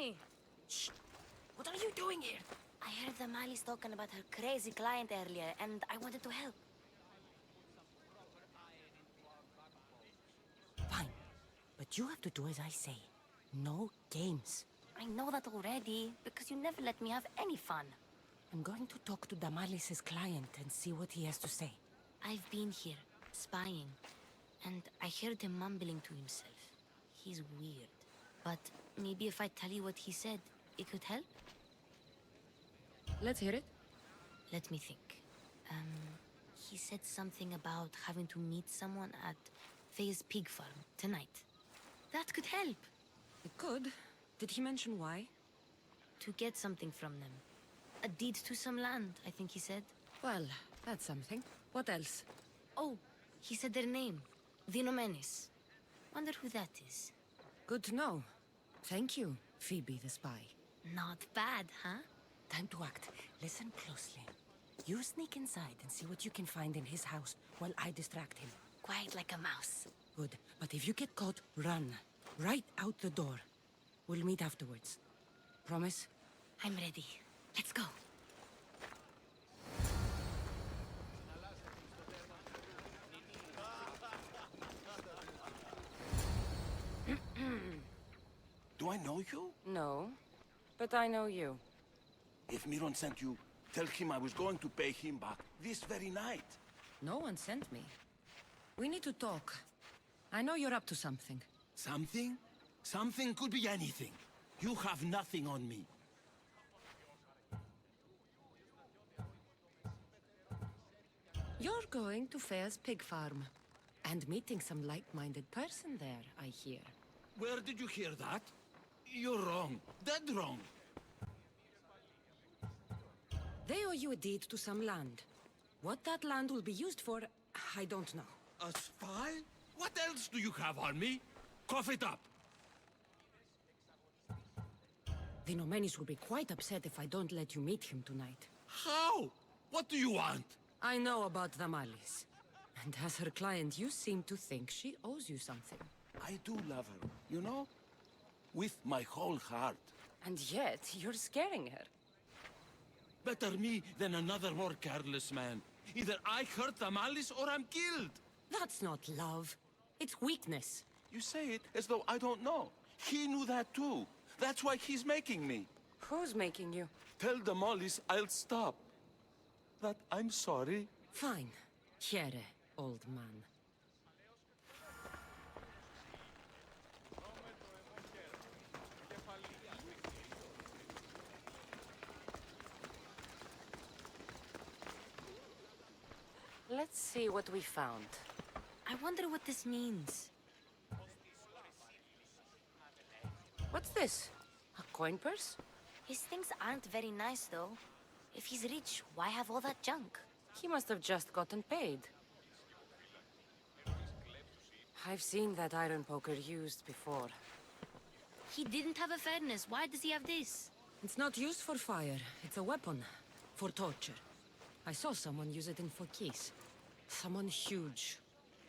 me. Shh! What are you doing here? I heard the Mali's talking about her crazy client earlier, and I wanted to help. Fine. But you have to do as I say. No games. I know that already, because you never let me have any fun. I'm going to talk to Damalis' client and see what he has to say. I've been here, spying, and I heard him mumbling to himself. He's weird. But maybe if I tell you what he said, it could help? Let's hear it. Let me think. He said something about having to meet someone at Faye's pig farm tonight. That could help. It could. Did he mention why? To get something from them. A deed to some land, I think he said. Well, that's something. What else? Oh, he said their name. Vinomenes. Wonder who that is. Good to know. Thank you, Phoebe the spy. Not bad, huh? Time to act. Listen closely. You sneak inside and see what you can find in his house while I distract him. Quiet like a mouse. Good. But if you get caught, run. Right out the door. We'll meet afterwards. Promise? I'm ready. Let's go. Do I know you? No, but I know you. If Miron sent you, tell him I was going to pay him back this very night. No one sent me. We need to talk. I know you're up to something. Something? Something could be anything. You have nothing on me. You're going to Fair's pig farm. And meeting some like-minded person there, I hear. Where did you hear that? You're wrong. Dead wrong. They owe you a deed to some land. What that land will be used for, I don't know. A spy? What else do you have on me? Cough it up. The Nomenis will be quite upset if I don't let you meet him tonight. How? What do you want? I know about Damalis. And as her client, you seem to think she owes you something. I do love her, you know? With my whole heart. And yet, you're scaring her. Better me than another more careless man. Either I hurt Damalis or I'm killed. That's not love. It's weakness. You say it as though I don't know. He knew that too. That's why he's making me. Who's making you? Tell Damalis I'll stop. That I'm sorry. Fine. Here, old man. Let's see what we found. I wonder what this means. What's this? A coin purse? His things aren't very nice, though. If he's rich, why have all that junk? He must have just gotten paid. I've seen that iron poker used before. He didn't have a furnace. Why does he have this? It's not used for fire. It's a weapon. For torture. I saw someone use it in Phokis. Someone huge.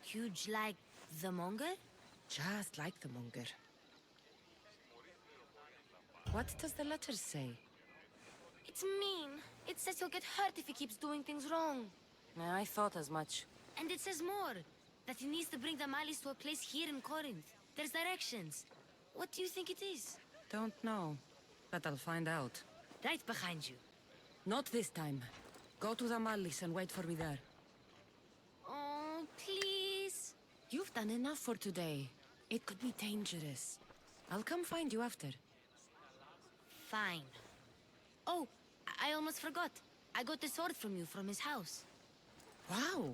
Huge like the monger? Just like the monger. What does the letter say? It's mean. It says he'll get hurt if he keeps doing things wrong. I thought as much. And it says more. That he needs to bring the Malis to a place here in Corinth. There's directions. What do you think it is? Don't know. But I'll find out. Right behind you. Not this time. Go to the Malis and wait for me there. Oh, please. You've done enough for today. It could be dangerous. I'll come find you after. Fine. Oh, I almost forgot. I got the sword from you from his house. Wow.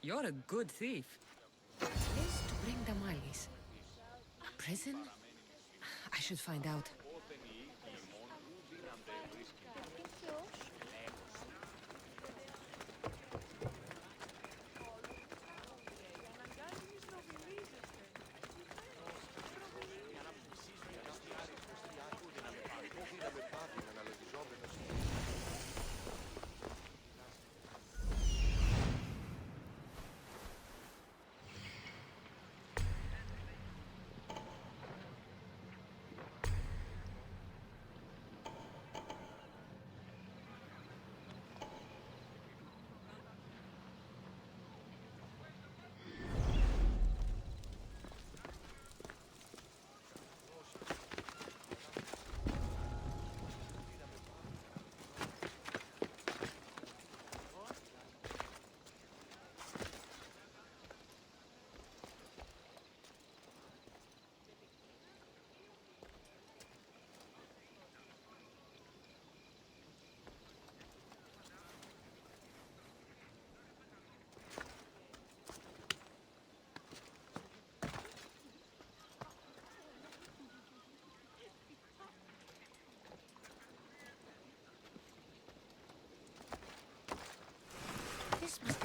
You're a good thief. Place to bring the Malis. A prison? I should find out.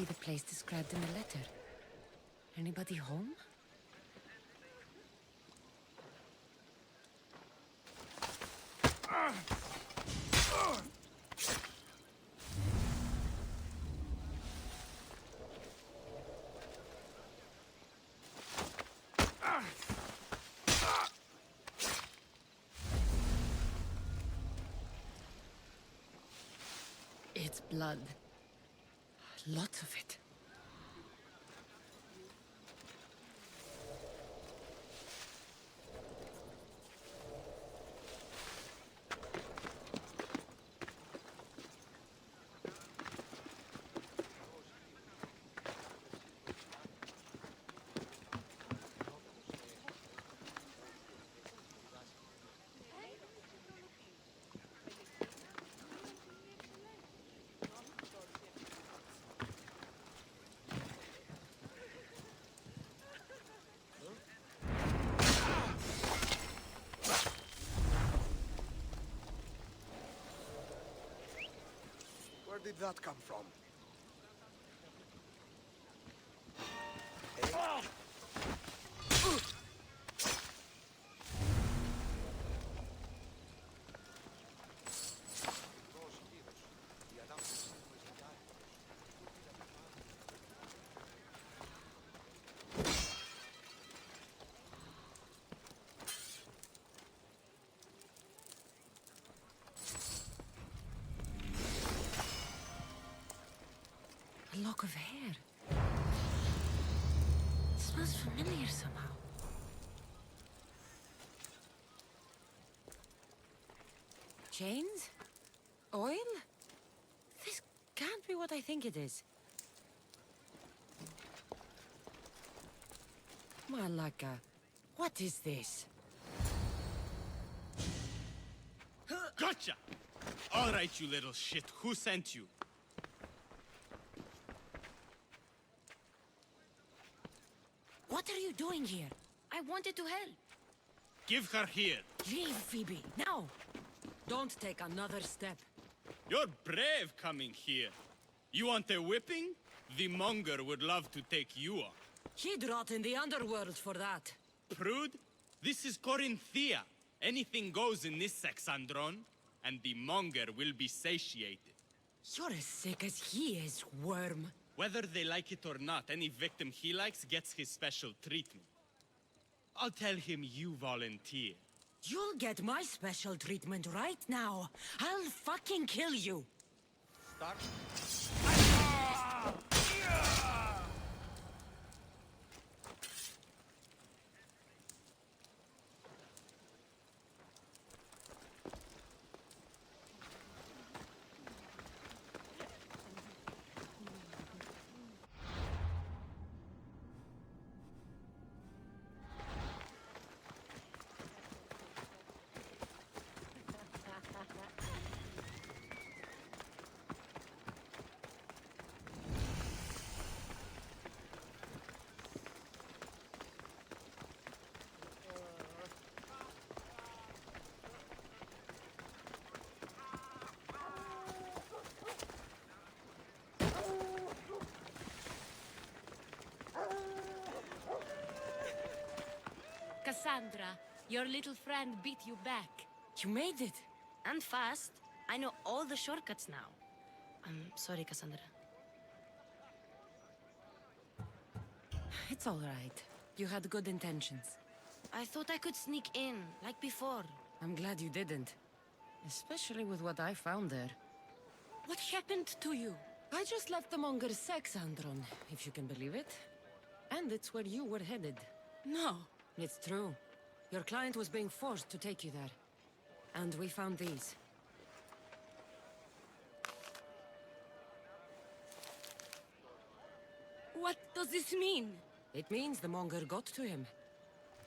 be the place described in the letter. Anybody home? It's blood. Lots of it. Where did that come from? A lock of hair. Smells familiar somehow. Chains? Oil? This can't be what I think it is. Malaka, what is this? Gotcha! All right, you little shit. Who sent you? What are you doing here? I wanted to help. Give her here. Leave, Phoebe, now! Don't take another step. You're brave coming here. You want a whipping? The monger would love to take you on. He'd rot in the underworld for that. Prude, this is Corinthia. Anything goes in this Sexandron, and the monger will be satiated. You're as sick as he is, worm. Whether they like it or not, any victim he likes gets his special treatment. I'll tell him you volunteer. You'll get my special treatment right now. I'll fucking kill you. Cassandra, your little friend beat you back. You made it. And fast. I know all the shortcuts now. I'm sorry, Cassandra. It's all right. You had good intentions. I thought I could sneak in, like before. I'm glad you didn't. Especially with what I found there. What happened to you? I just left the monger's Sexandron, if you can believe it. And it's where you were headed. No. It's true. Your client was being forced to take you there. And we found these. What does this mean? It means the monger got to him.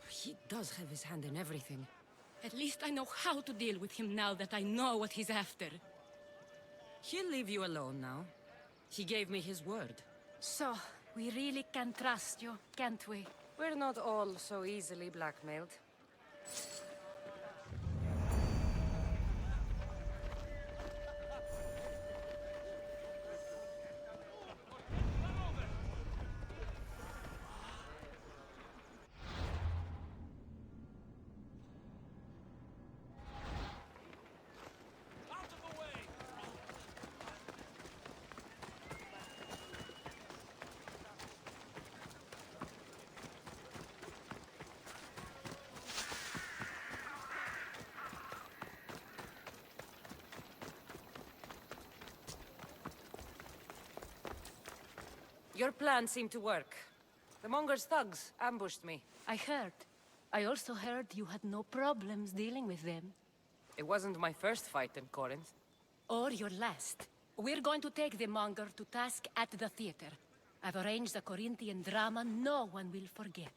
He does have his hand in everything. At least I know how to deal with him now that I know what he's after. He'll leave you alone now. He gave me his word. So, we really can trust you, can't we? We're not all so easily blackmailed. Your plan seemed to work. The Monger's thugs ambushed me. I heard. I also heard you had no problems dealing with them. It wasn't my first fight in Corinth. Or your last. We're going to take the Monger to task at the theater. I've arranged a Corinthian drama no one will forget.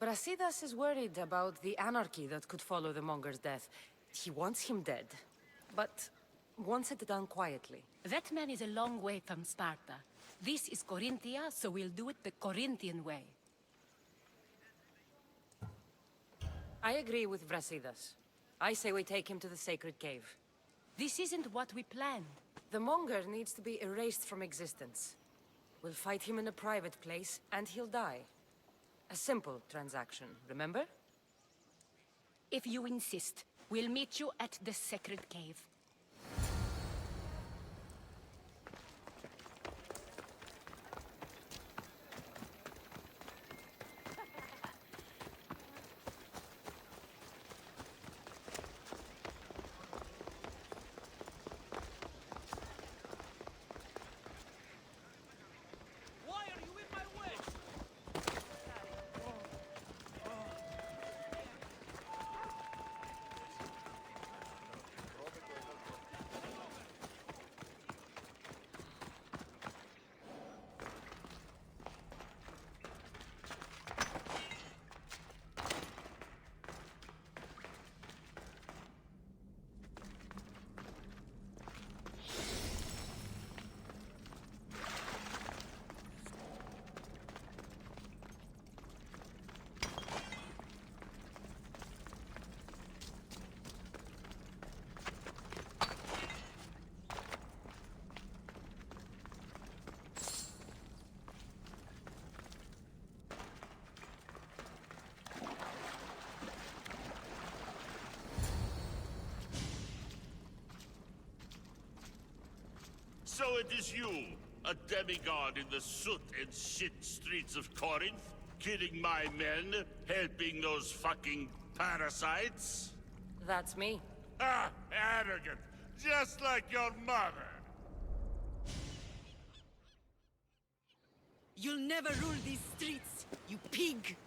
Brasidas is worried about the anarchy that could follow the Monger's death. He wants him dead, but wants it done quietly. That man is a long way from Sparta. This is Corinthia, so we'll do it the Corinthian way. I agree with Brasidas. I say we take him to the sacred cave. This isn't what we planned. The Monger needs to be erased from existence. We'll fight him in a private place, and he'll die. A simple transaction, remember? If you insist, we'll meet you at the sacred cave. Why are you in my way? So it is you, a demigod in the soot and shit streets of Corinth, killing my men, helping those fucking parasites? That's me. Ah, arrogant, just like your mother. You'll never rule these streets, you pig!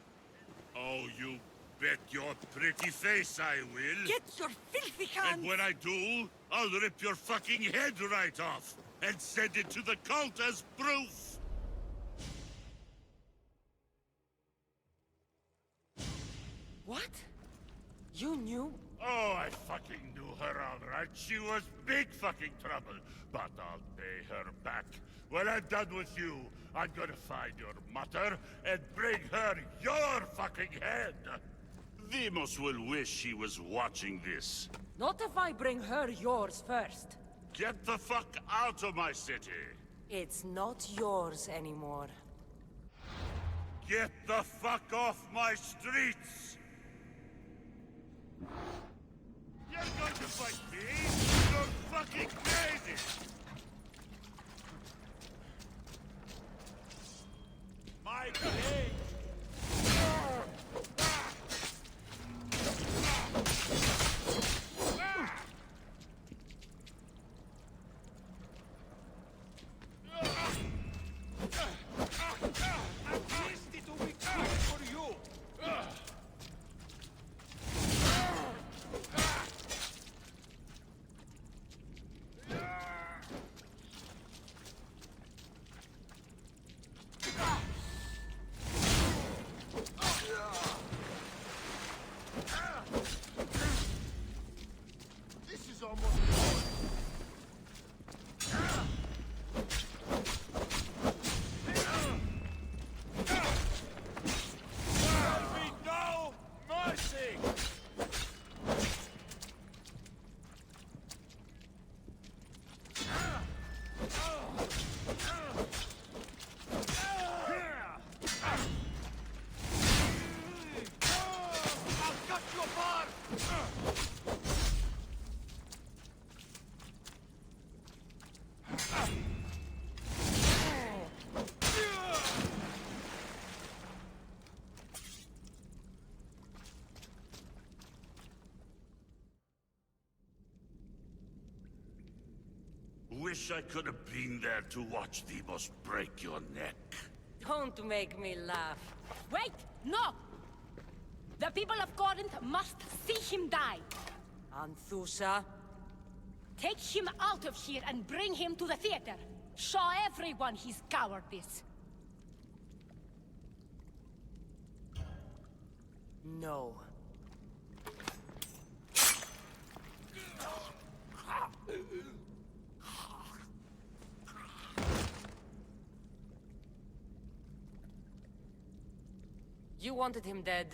Oh, you bet your pretty face I will. Get your filthy hands! And when I do, I'll rip your fucking head right off and send it to the cult as proof. What? You knew? Oh, I fucking knew her all right. She was big fucking trouble. But I'll pay her back. When I'm done with you, I'm gonna find your mother and bring her your fucking head. Demos will wish she was watching this. Not if I bring her yours first. Get the fuck out of my city. It's not yours anymore. Get the fuck off my streets! You're going to fight me? You're fucking crazy! My blade! wish I could have been there to watch Demos break your neck. Don't make me laugh. Wait! No! The people of Corinth must see him die. Anthusa, Take him out of here and bring him to the theater. Show everyone his cowardice. no. You wanted him dead.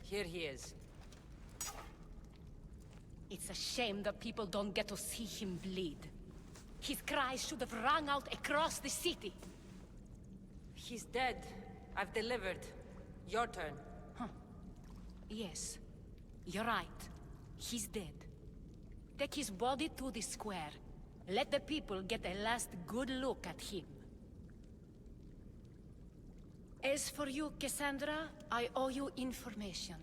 Here he is. It's a shame that people don't get to see him bleed. His cries should have rung out across the city. He's dead. I've delivered. Your turn. Yes, you're right. He's dead. Take his body to the square. Let the people get a last good look at him. As for you, Cassandra, I owe you information.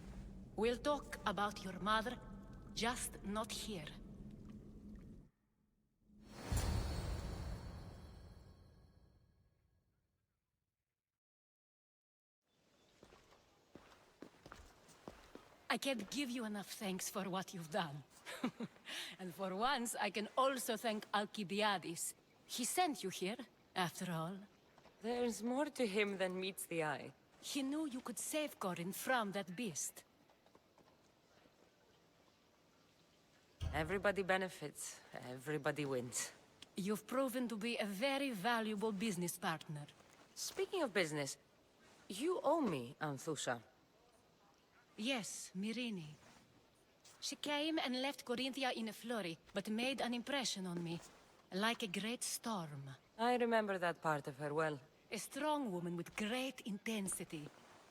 We'll talk about your mother, just not here. I can't give you enough thanks for what you've done. And for once, I can also thank Alcibiades. He sent you here, after all. There's more to him than meets the eye. He knew you could save Corinth from that beast. Everybody benefits. Everybody wins. You've proven to be a very valuable business partner. Speaking of business, you owe me, Anthusa. Yes, Myrine. She came and left Corinthia in a flurry, but made an impression on me. Like a great storm. I remember that part of her well. A strong woman with great intensity.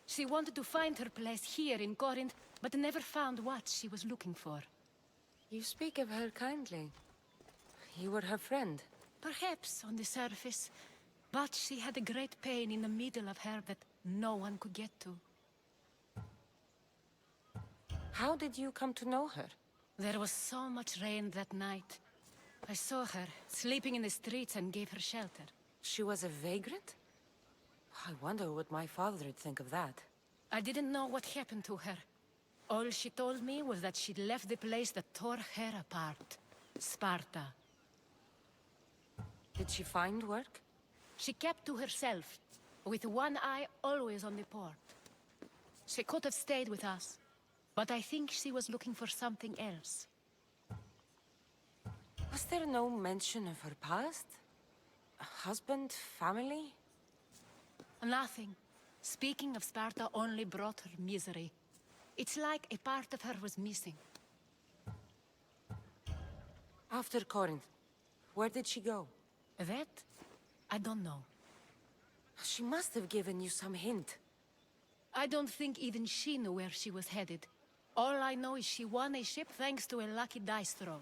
She wanted to find her place here in Corinth, but never found what she was looking for. You speak of her kindly. You were her friend. Perhaps on the surface, but she had a great pain in the middle of her that no one could get to. How did you come to know her? There was so much rain that night. I saw her, sleeping in the streets, and gave her shelter. She was a vagrant? I wonder what my father'd think of that. I didn't know what happened to her. All she told me was that she'd left the place that tore her apart. Sparta. Did she find work? She kept to herself, with one eye always on the port. She could have stayed with us, but I think she was looking for something else. Was there no mention of her past? A husband, family? Nothing. Speaking of Sparta only brought her misery. It's like a part of her was missing. After Corinth, where did she go? That? I don't know. She must have given you some hint. I don't think even she knew where she was headed. All I know is she won a ship thanks to a lucky dice throw.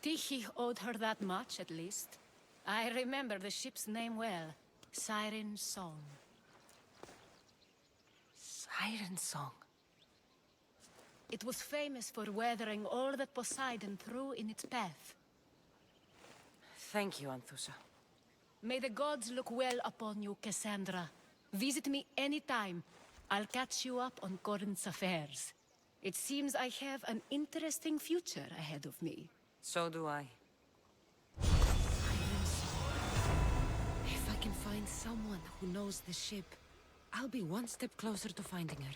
Tyche owed her that much, at least. I remember the ship's name well. Siren Song. Siren Song. It was famous for weathering all that Poseidon threw in its path. Thank you, Anthusa. May the gods look well upon you, Cassandra. Visit me anytime. I'll catch you up on Corinth's affairs. It seems I have an interesting future ahead of me. So do I. If I can find someone who knows the ship, I'll be one step closer to finding her.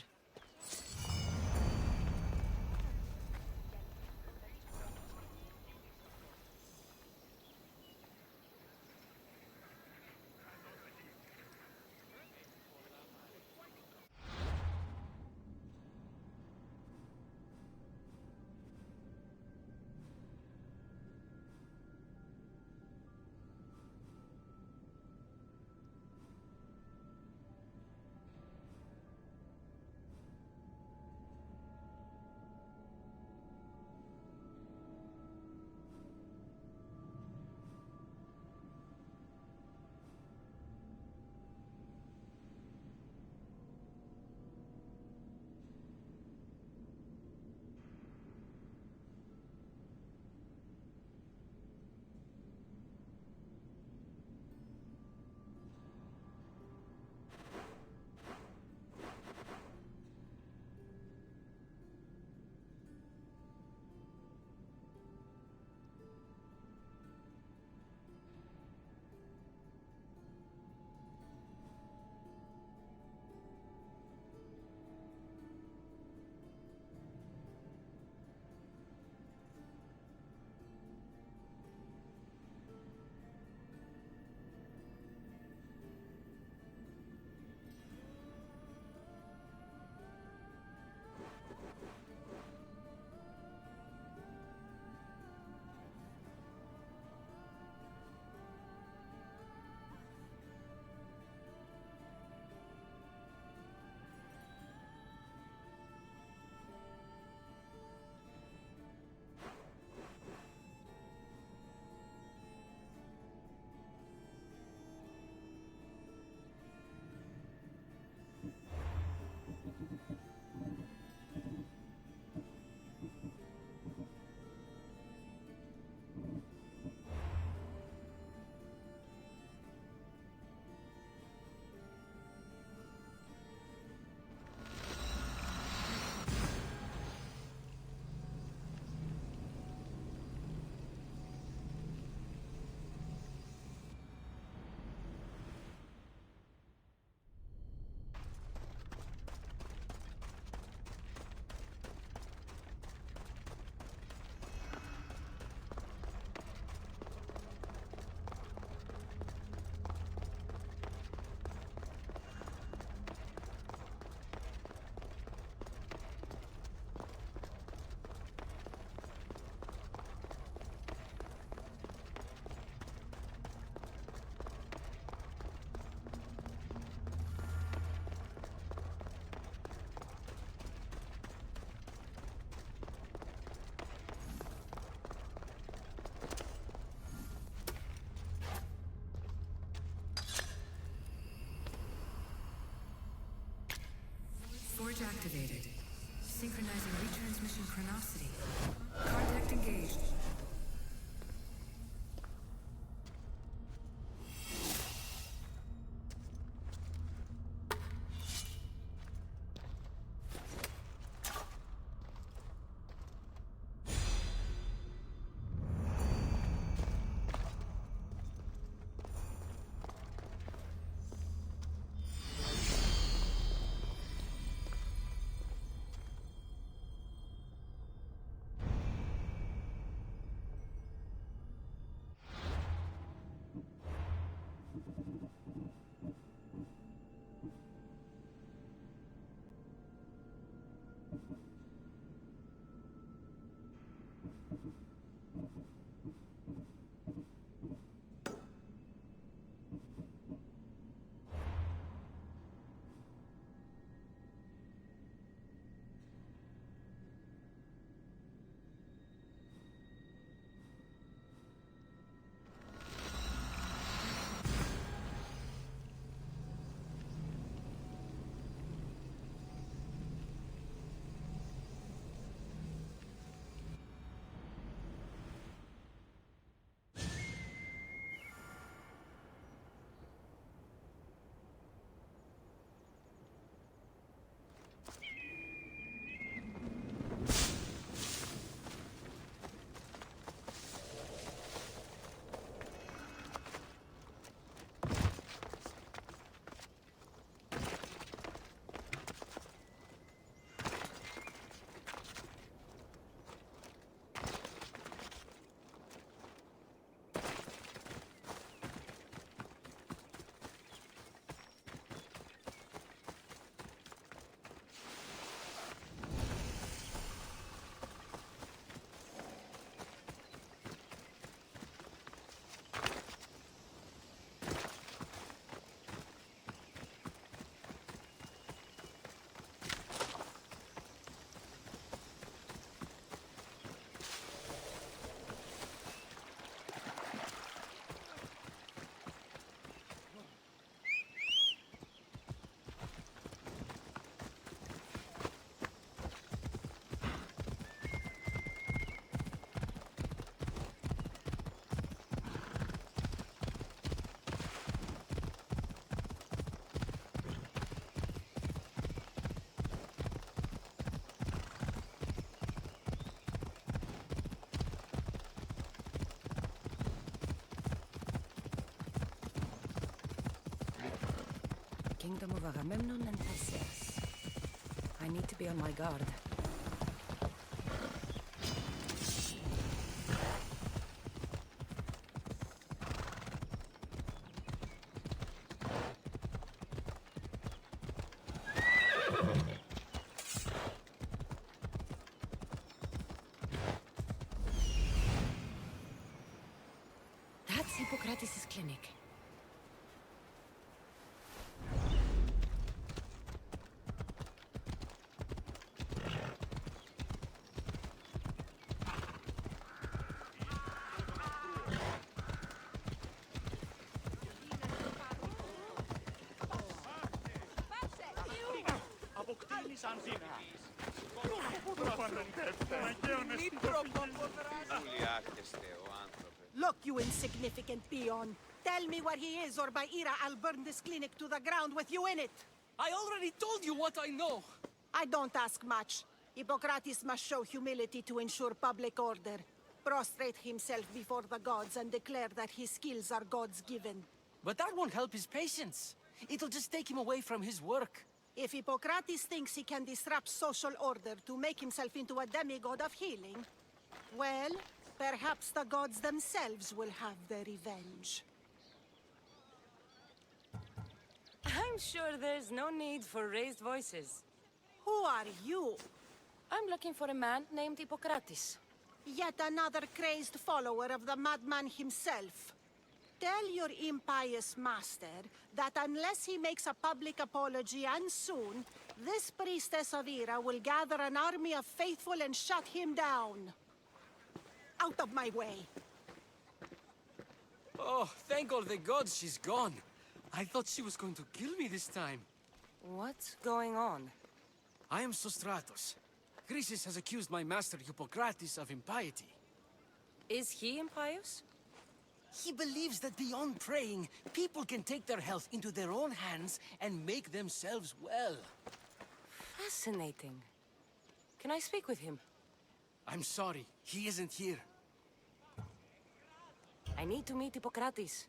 Switch activated. Synchronizing retransmission chronicity. Contact engaged. Kingdom of Agamemnon and Perseus. I need to be on my guard. That's Hippocrates' clinic. Look, you insignificant peon. Tell me where he is, or by Ira, I'll burn this clinic to the ground with you in it. I already told you what I know. I don't ask much. Hippocrates must show humility to ensure public order. Prostrate himself before the gods and declare that his skills are God's given. But that won't help his patients. It'll just take him away from his work. If Hippocrates thinks he can disrupt social order to make himself into a demigod of healing, well, perhaps the gods themselves will have their revenge. I'm sure there's no need for raised voices. Who are you? I'm looking for a man named Hippocrates. Yet another crazed follower of the madman himself. Tell your impious master that unless he makes a public apology, and soon, this priestess of Ira will gather an army of faithful and shut him down. Out of my way. Oh, thank all the gods she's gone. I thought she was going to kill me this time. What's going on? I am Sostratos. Chrysis has accused my master Hippocrates of impiety. Is he impious? He believes that beyond praying, people can take their health into their own hands and make themselves well. Fascinating. Can I speak with him? I'm sorry, he isn't here. I need to meet Hippocrates.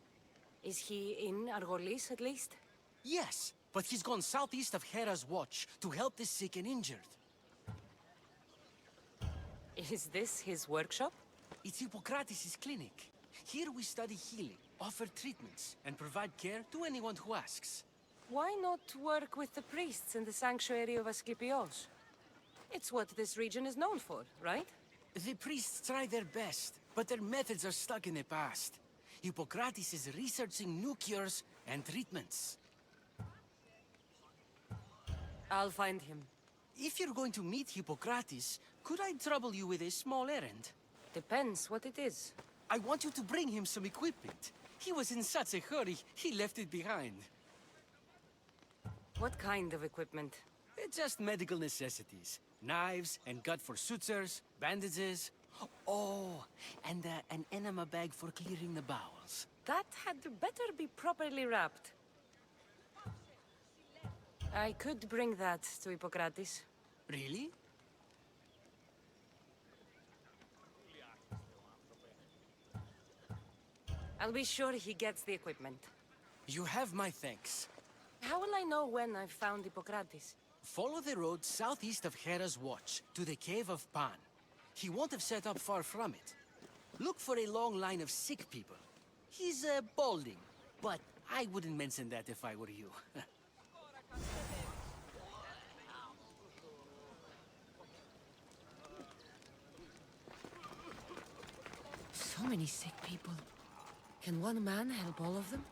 Is he in Argolis, at least? Yes, but he's gone southeast of Hera's watch to help the sick and injured. Is this his workshop? It's Hippocrates' clinic. Here we study healing, offer treatments, and provide care to anyone who asks. Why not work with the priests in the sanctuary of Asclepios? It's what this region is known for, right? The priests try their best, but their methods are stuck in the past. Hippocrates is researching new cures and treatments. I'll find him. If you're going to meet Hippocrates, could I trouble you with a small errand? Depends what it is. I want you to bring him some equipment. He was in such a hurry, he left it behind. What kind of equipment? Just medical necessities. Knives and gut for sutures, bandages. Oh, and an enema bag for clearing the bowels. That had better be properly wrapped. I could bring that to Hippocrates. Really? I'll be sure he gets the equipment. You have my thanks. How will I know when I've found Hippocrates? Follow the road southeast of Hera's watch to the cave of Pan. He won't have set up far from it. Look for a long line of sick people. He's balding, but I wouldn't mention that if I were you. So many sick people. Can one man help all of them?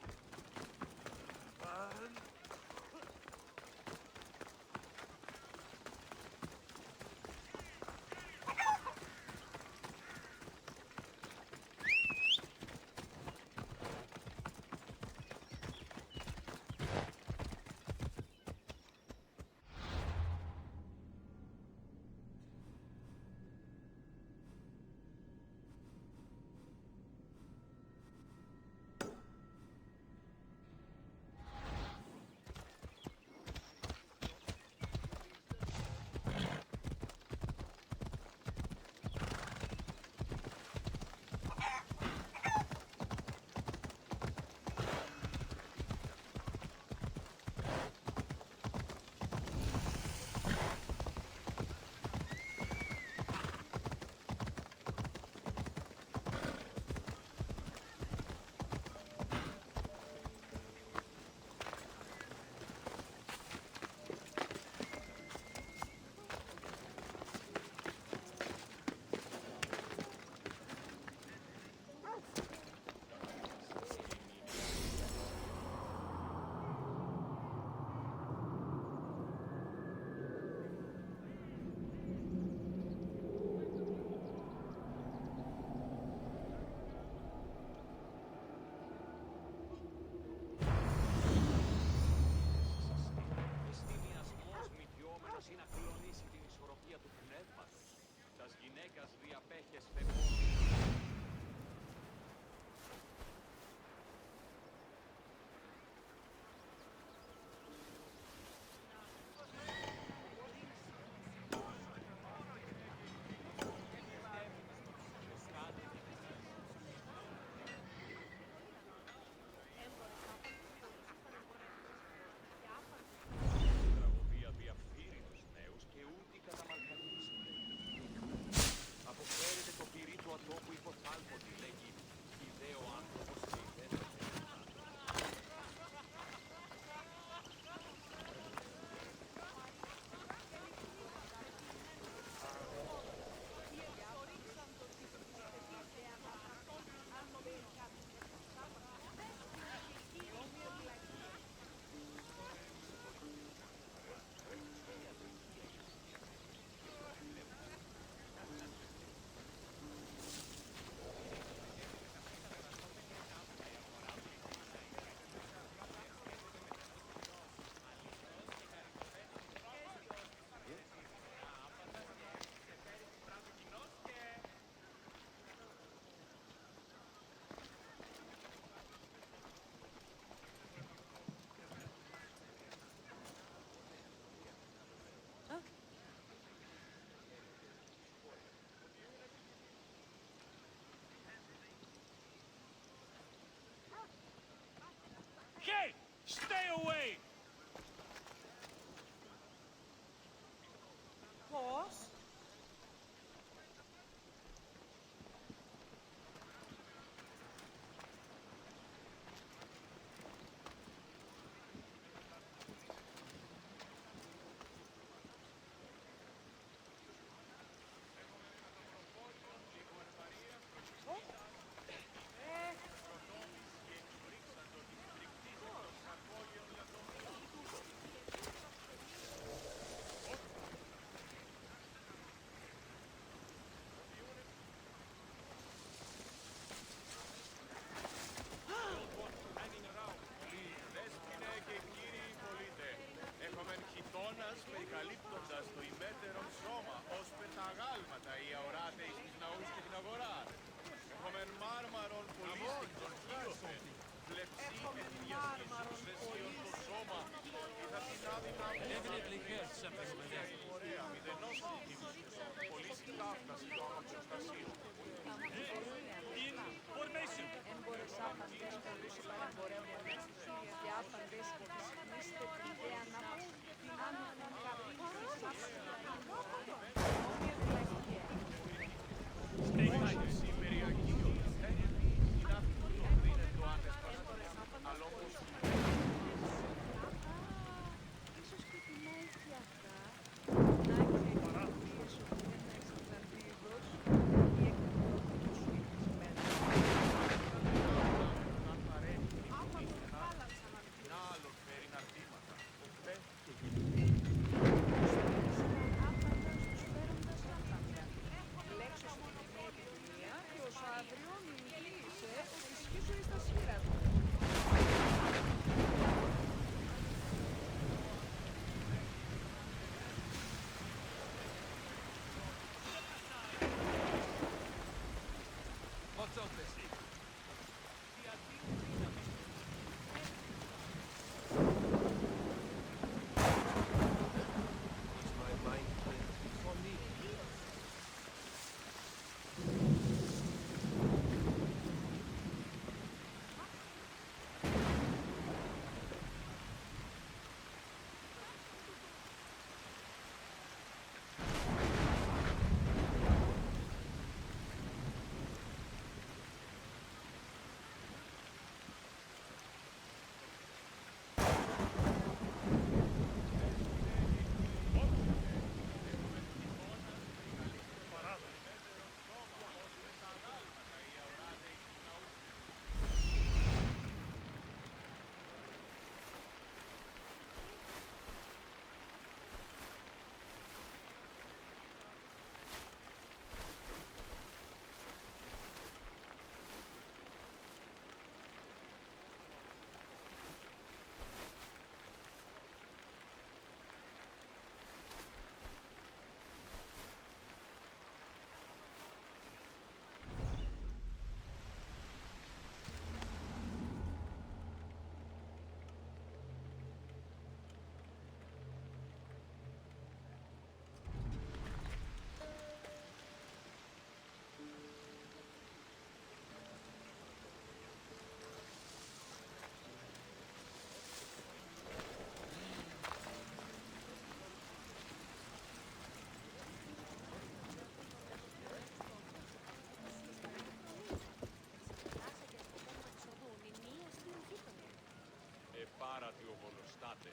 Πάρατη ο Βολοστάτε.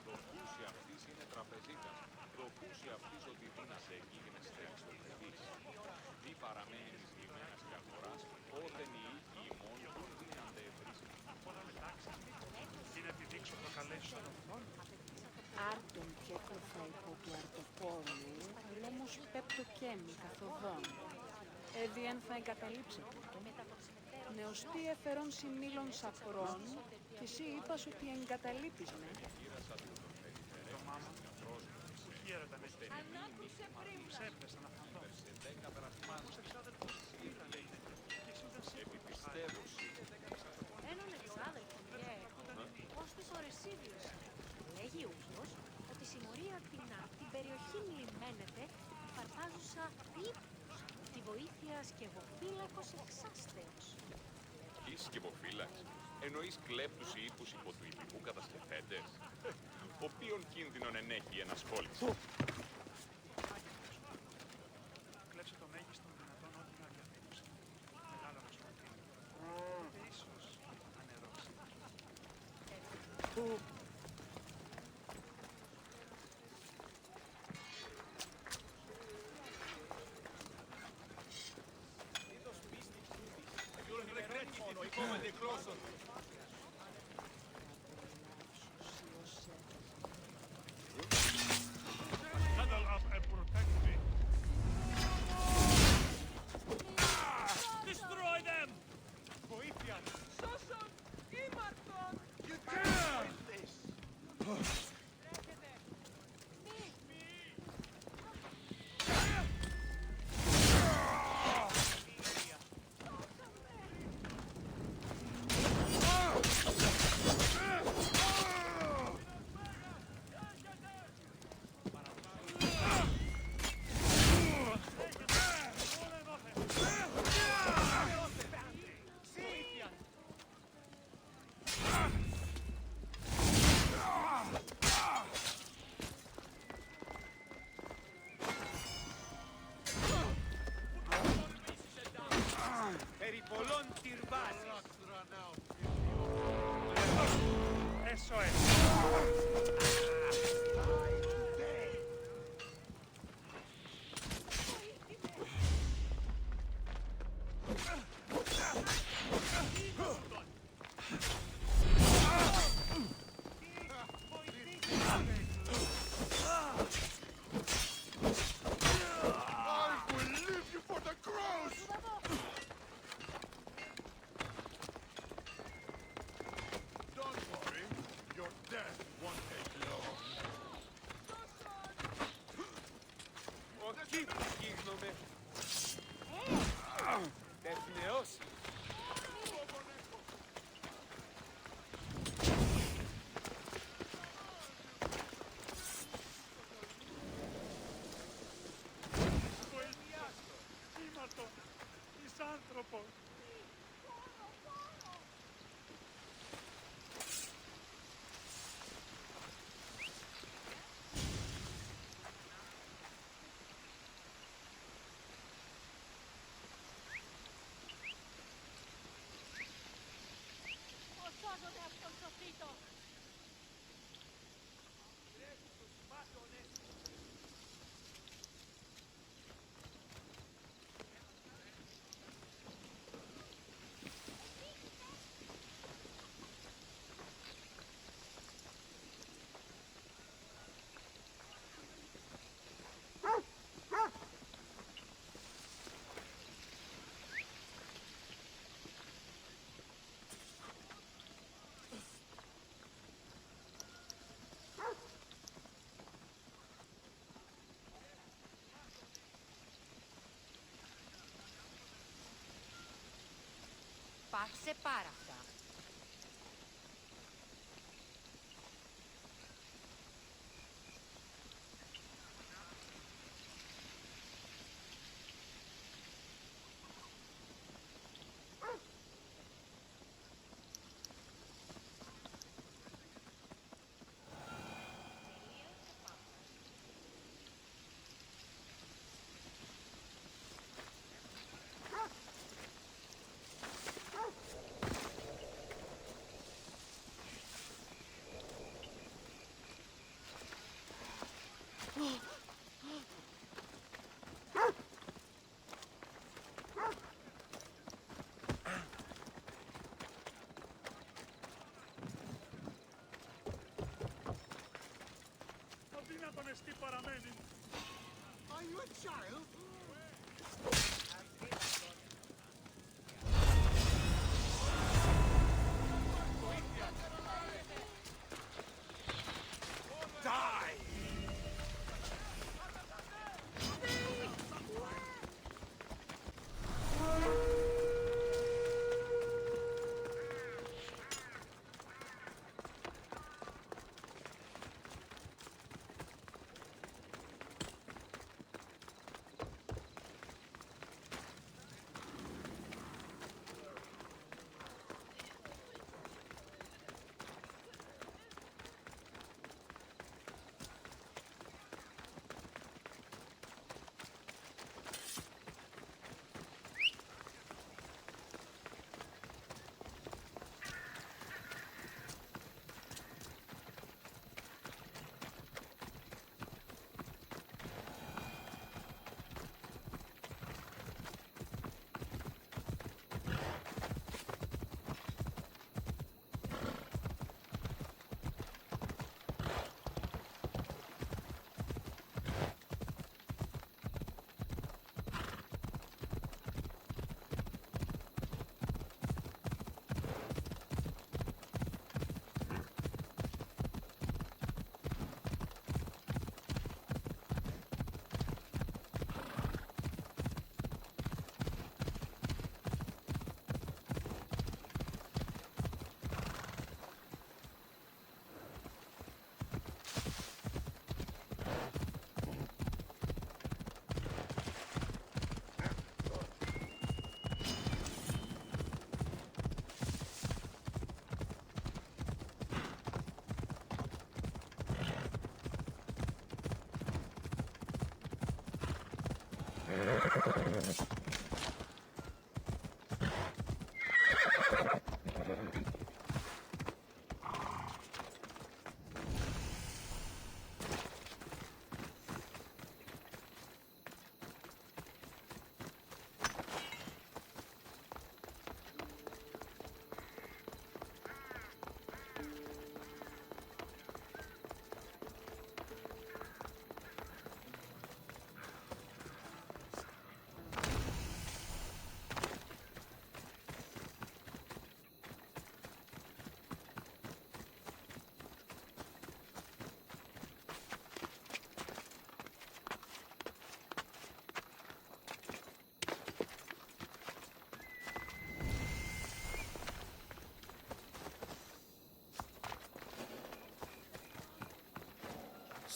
Το κούσι αυτής είναι τραπεζίτας. Το κούσι αυτής ότι δίνασε εκείνες στεξτοπεδής. Τι παραμένει της λιμένας και αγοράς, όταν οι οίκοι ημών του δίνανται ευρίσκοι. Τι να τη δείξω το καλέσιο στον οθόν. Άρτον και έκροφα υπό του αρτοπόρου, λόγος πέπτο κέμι καθοδόν. Έδιεν θα εγκαταλείψετε. Νεοστή εφερών συμμήλων σαπρών, και εσύ είπας ότι εγκαταλείπεις με. Το μάμα που χαίρετα με στέλνει. Ανάκουσε πριν. Ξέπεσα να φανθώ. Μάκους εξάδελφος πήρα λέει. Και εσύ δεν Επιπιστεύω. Έναν εξάδελφο, ως της Ορεσίδιος. Λέγει ούφος ότι συμμορία την περιοχή λιμένεται φαρπάζουσα ύπους, τη βοήθεια σκευοφύλακος εξάστεως. Τι σκευοφύλαξ, εννοείς κλέπτους ή ύπους υπό του υλικού κατασκευέντες, οποίον κίνδυνον ενέχει ένας πόλης. Κλέψε το μέγιστο δυνατόν ό,τι να διαθέτουσε. Μεγάλο να σκοτεινεί. Και ίσως ανερώσει. Huddle up and protect me. Destroy them! Βοήθεια! Σώσον! Ήμαρτον! You can't! μέσο έτσι. Άνθρωπο. Σώζονται αυτόν σοφίτο. Πάψε πάρα αυτά. Αδύνατον εστί παραμένει. Are you a child?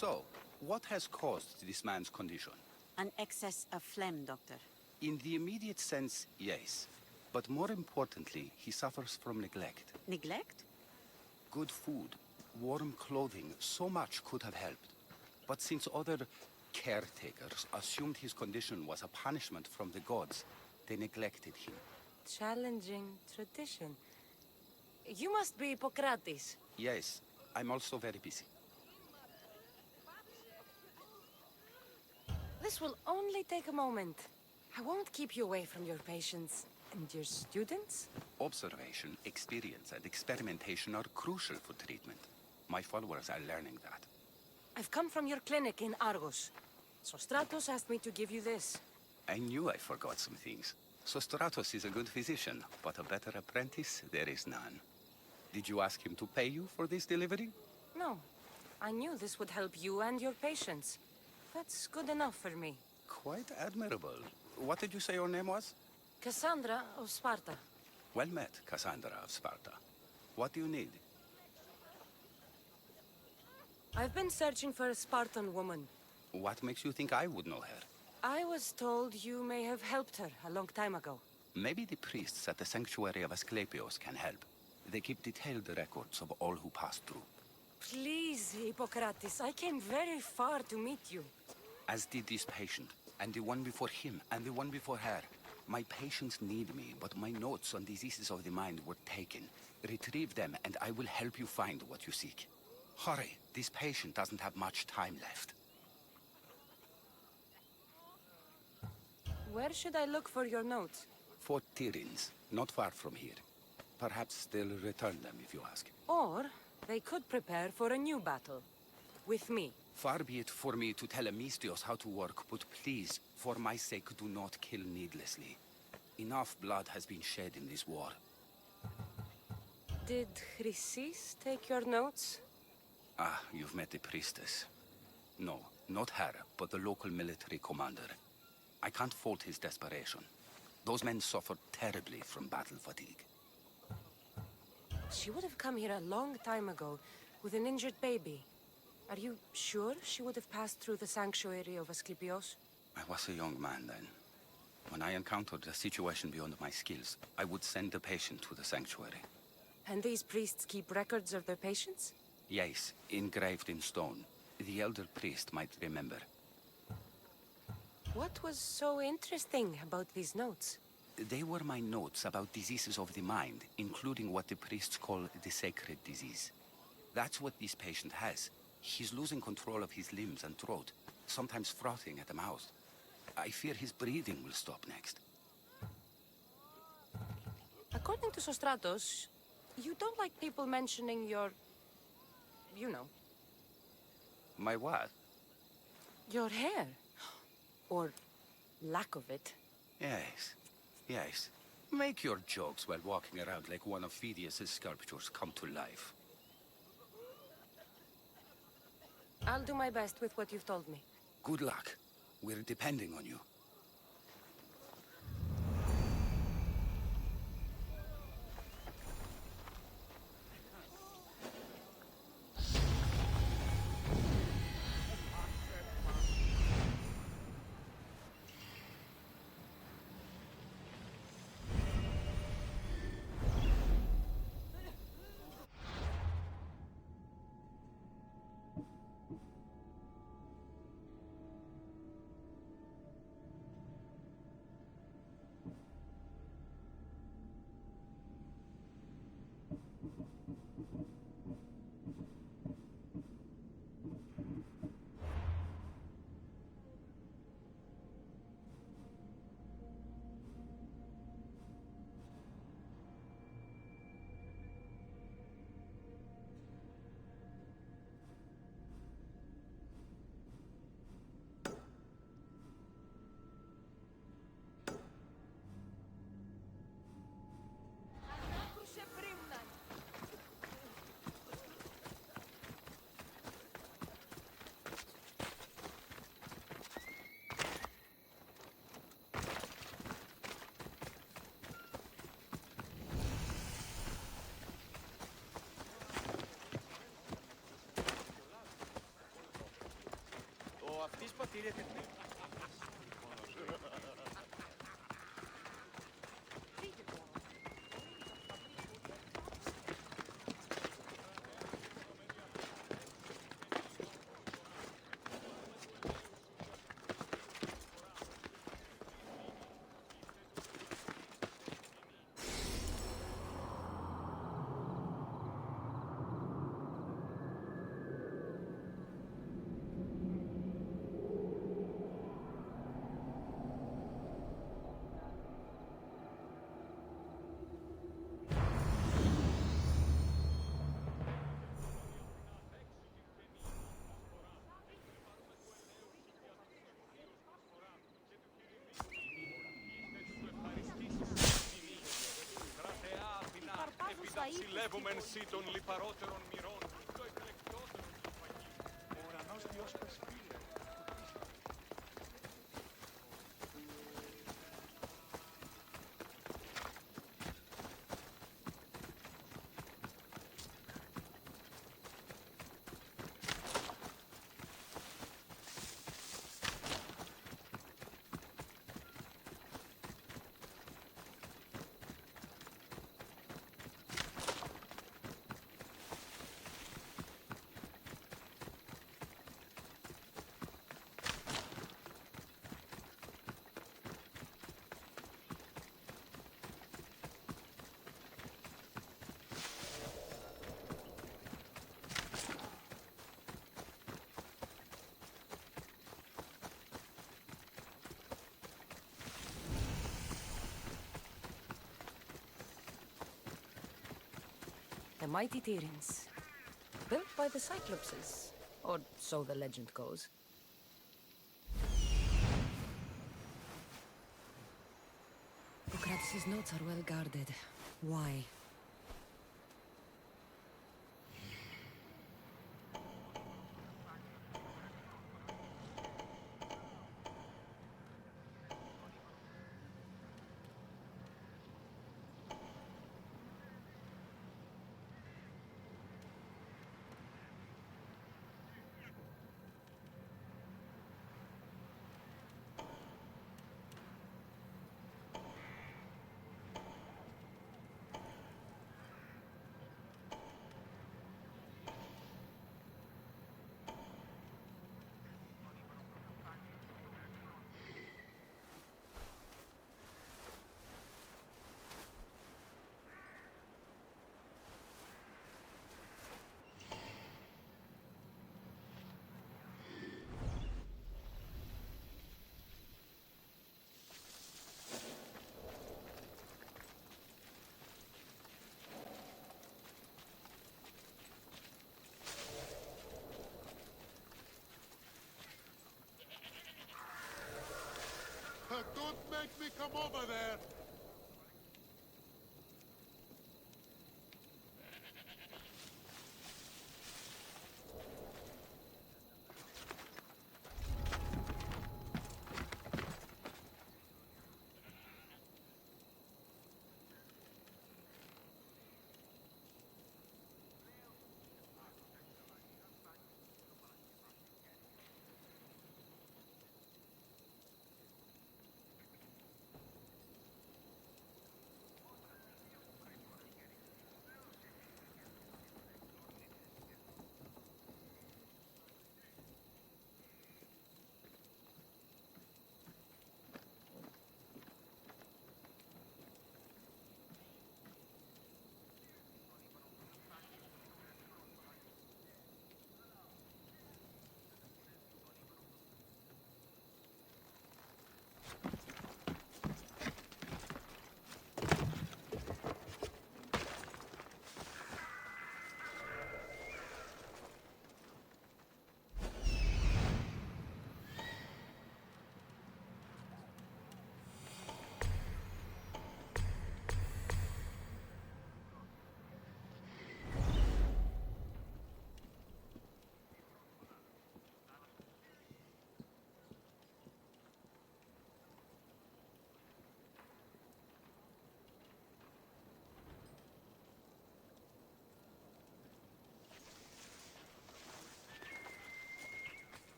So, what has caused this man's condition? An excess of phlegm, Doctor. In the immediate sense, yes. But more importantly, he suffers from neglect. Neglect? Good food, warm clothing, so much could have helped. But since other caretakers assumed his condition was a punishment from the gods, they neglected him. Challenging tradition. You must be Hippocrates. Yes, I'm also very busy. This will only take a moment. I won't keep you away from your patients. And your students? Observation, experience, and experimentation are crucial for treatment. My followers are learning that. I've come from your clinic in Argos. Sostratos asked me to give you this. I knew I forgot some things. Sostratos is a good physician, but a better apprentice there is none. Did you ask him to pay you for this delivery? No. I knew this would help you and your patients. That's good enough for me. Quite admirable. What did you say your name was? Cassandra of Sparta. Well met, Cassandra of Sparta. What do you need? I've been searching for a Spartan woman. What makes you think I would know her? I was told you may have helped her a long time ago. Maybe the priests at the sanctuary of Asclepios can help. They keep detailed records of all who passed through. Please, Hippocrates, I came very far to meet you. As did this patient, and the one before him, and the one before her. My patients need me, but my notes on diseases of the mind were taken. Retrieve them, and I will help you find what you seek. Hurry, this patient doesn't have much time left. Where should I look for your notes? Fort Tyrins, not far from here. Perhaps they'll return them if you ask. Or they could prepare for a new battle. With me. Far be it for me to tell Amistios how to work, but please, for my sake, do not kill needlessly. Enough blood has been shed in this war. Did Chrysis take your notes? Ah, you've met the priestess. No, not her, but the local military commander. I can't fault his desperation. Those men suffered terribly from battle fatigue. She would have come here a long time ago with an injured baby. Are you sure she would have passed through the sanctuary of Asclepios? I was a young man then. When I encountered a situation beyond my skills, I would send the patient to the sanctuary. And these priests keep records of their patients? Yes, engraved in stone. The elder priest might remember. What was so interesting about these notes? They were my notes about diseases of the mind, including what the priests call the sacred disease. That's what this patient has. He's losing control of his limbs and throat, sometimes frothing at the mouth. I fear his breathing will stop next. According to Sostratos, you don't like people mentioning your... you know. My what? Your hair. Or lack of it. Yes, yes. Make your jokes while walking around like one of Phidias' sculptures come to life. I'll do my best with what you've told me. Good luck. We're depending on you. Potirete qui. Επιδαψιλεύομεν σύ των λιπαρότερων μοιρών, το εκλεκτότερο του φαγίου. Ο ουρανός Διός πεσπήλε. The mighty Tyrants. Built by the Cyclopses. Or so the legend goes. Socrates' notes are well guarded. Why? Don't make me come over there!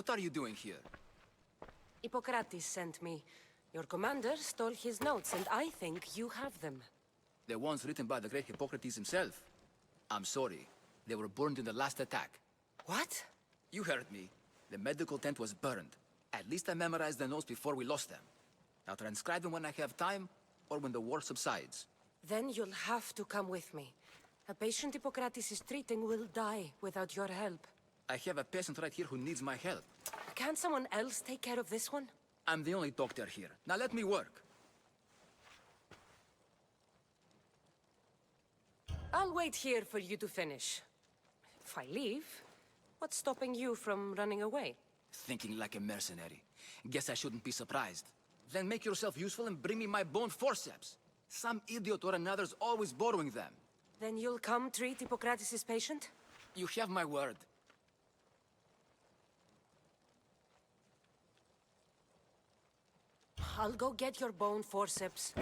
What are you doing here? Hippocrates sent me. Your commander stole his notes, and I think you have them. The ones written by the great Hippocrates himself. I'm sorry. They were burned in the last attack. What? You heard me. The medical tent was burned. At least I memorized the notes before we lost them. I'll transcribe them when I have time, or when the war subsides. Then you'll have to come with me. A patient Hippocrates is treating will die without your help. I have a patient right here who needs my help. Can't someone else take care of this one? I'm the only doctor here. Now let me work. I'll wait here for you to finish. If I leave, what's stopping you from running away? Thinking like a mercenary. Guess I shouldn't be surprised. Then make yourself useful and bring me my bone forceps. Some idiot or another's always borrowing them. Then you'll come treat Hippocrates' patient? You have my word. I'll go get your bone forceps.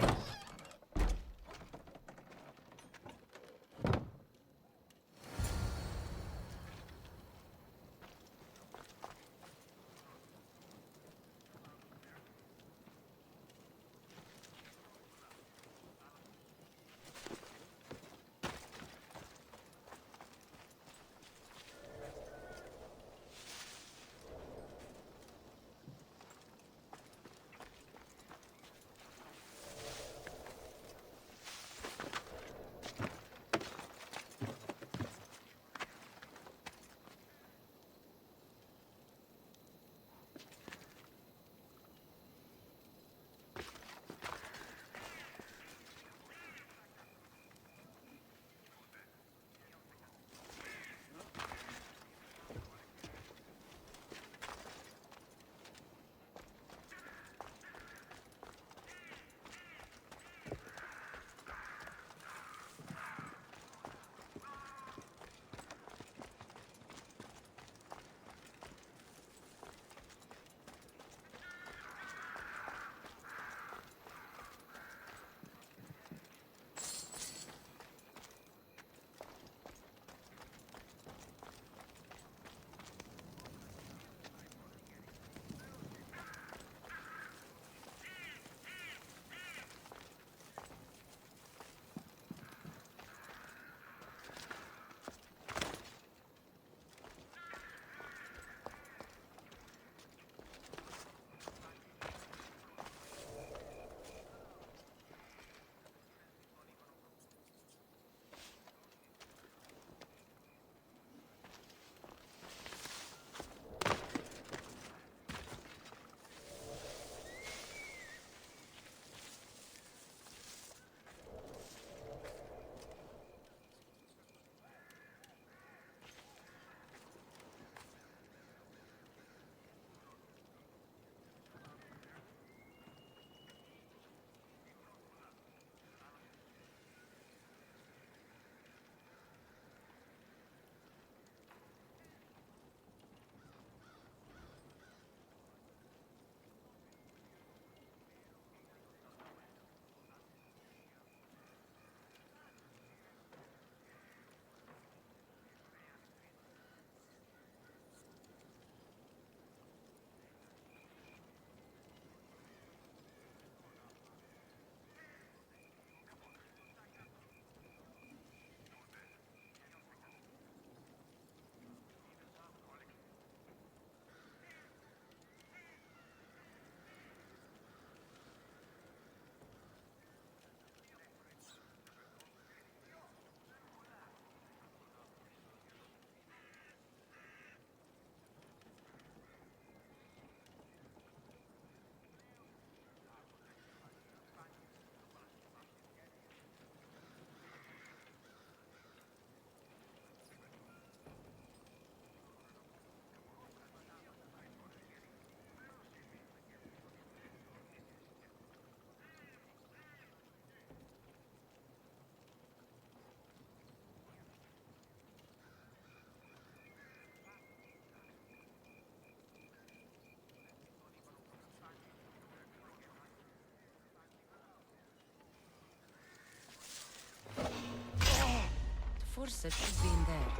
Forceps should be in there.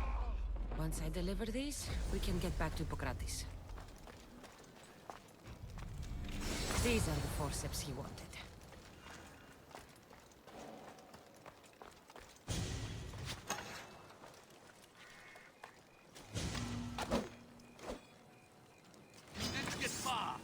Once I deliver these, we can get back to Hippocrates. These are the forceps he wanted. Let's get far.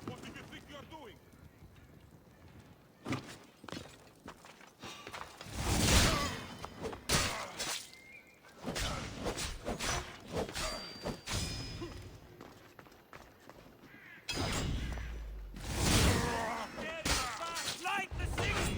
What do you think you're doing? Light the city!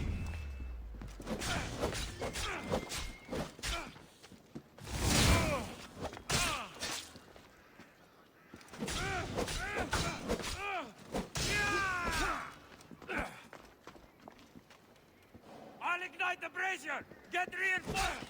I'll ignite the brazier! Get reinforced!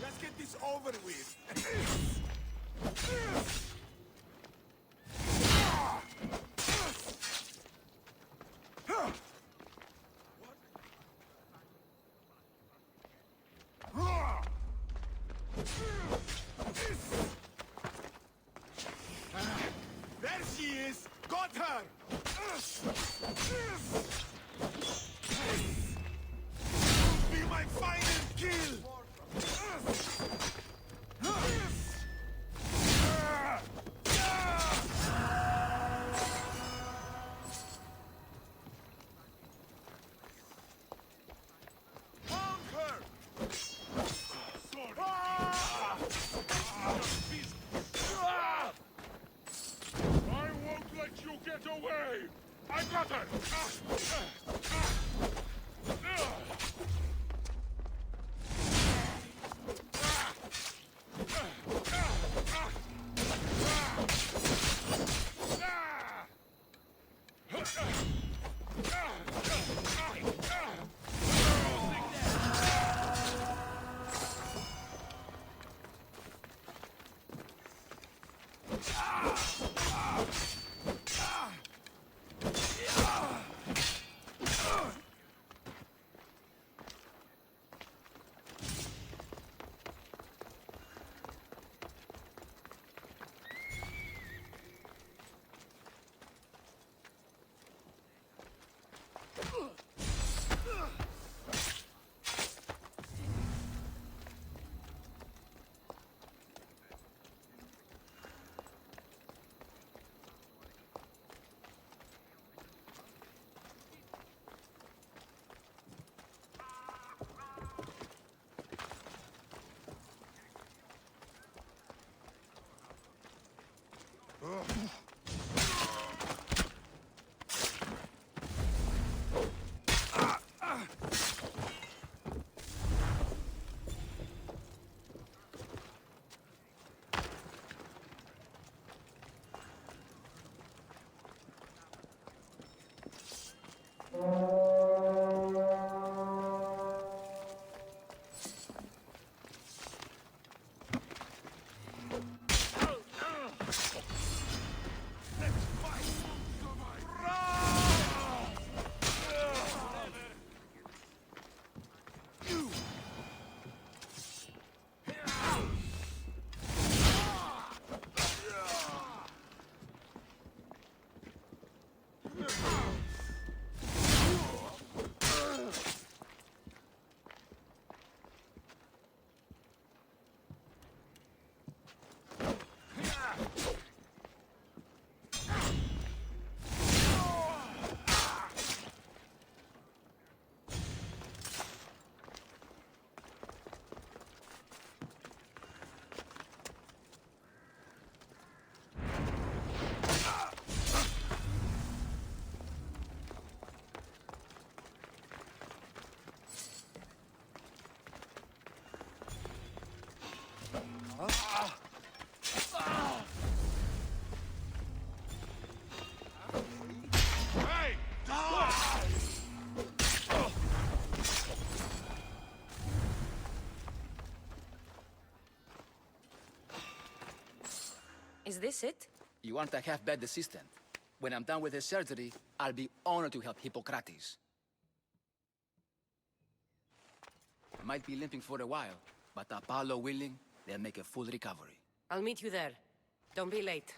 Let's get this over with. There she is! Got her! Be my final kill! I won't let you get away! I got her! Is this it? You want a half-bed assistant? When I'm done with the surgery, I'll be honored to help Hippocrates. Might be limping for a while, but Apollo willing, they'll make a full recovery. I'll meet you there. Don't be late.